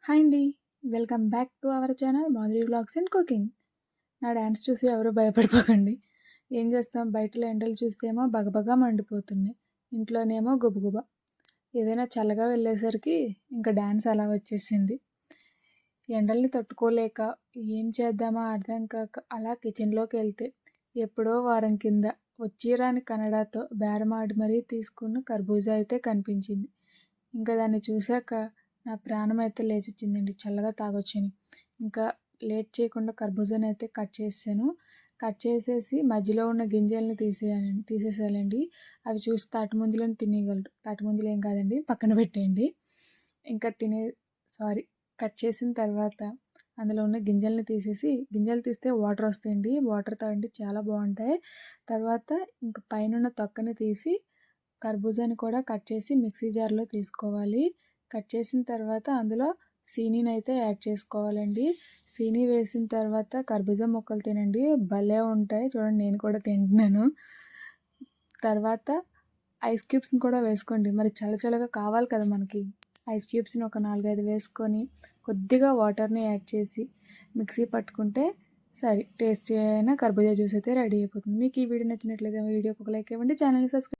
Hi అండి. Welcome back to our channel Madhuri vlogs and cooking. నా dance చూసి ఎవరు భయపడిపోకండి. ఏం చేస్తాం, బయటలో ఎండలు చూస్తేమో బగబగా మండిపోతున్నాయి. ఇంట్లోనేమో గుబగుబ. ఏదైనా చల్లగా వెళ్ళేసరికి ఇంకా డాన్స్ అలా వచ్చేసింది. ఎండల్ని తట్టుకోలేక ఏం చేద్దామా అర్థం కాక అలా కిచెన్లోకి వెళ్తే ఎప్పుడో వారం కింద వచ్చిరాని కన్నడతో బేరమాడి మరీ తీసుకున్న కర్బూజా అయితే కనిపించింది. ఇంకా దాన్ని చూశాక నా ప్రాణం అయితే లేచొచ్చిందండి, చల్లగా తాగొచ్చని. ఇంకా లేట్ చేయకుండా కర్బూజాని అయితే కట్ చేసాను. కట్ చేసేసి మధ్యలో ఉన్న గింజల్ని తీసేసేయాలండి. అవి చూసి తాటిముంజలను తినేయగలరు. తాటిముంజలు ఏం కాదండి, పక్కన పెట్టేయండి. ఇంకా కట్ చేసిన తర్వాత అందులో ఉన్న గింజల్ని తీసేసి, గింజలు తీస్తే వాటర్ వస్తాయండి, వాటర్ తాగండి, చాలా బాగుంటాయి. తర్వాత ఇంకా పైన తొక్కని తీసి కర్బూజాని కూడా కట్ చేసి మిక్సీ జార్లో తీసుకోవాలి. కట్ చేసిన తర్వాత అందులో సీనీని అయితే యాడ్ చేసుకోవాలండి. సీనీ వేసిన తర్వాత కర్బూజా ముక్కలు తినండి, భలే ఉంటాయి. చూడండి, నేను కూడా తింటున్నాను. తర్వాత ఐస్ క్యూబ్స్ని కూడా వేసుకోండి, మరి చల్లచల్లగా కావాలి కదా మనకి. ఐస్ క్యూబ్స్ని ఒక 4-5 వేసుకొని కొద్దిగా వాటర్ని యాడ్ చేసి మిక్సీ పట్టుకుంటే సరే, టేస్టీ అయిన కర్బూజా జ్యూస్ అయితే రెడీ అయిపోతుంది. మీకు ఈ వీడియో నచ్చినట్లయితే వీడియోకి ఒక లైక్ ఇవ్వండి, ఛానల్ని సబ్స్క్రైబ్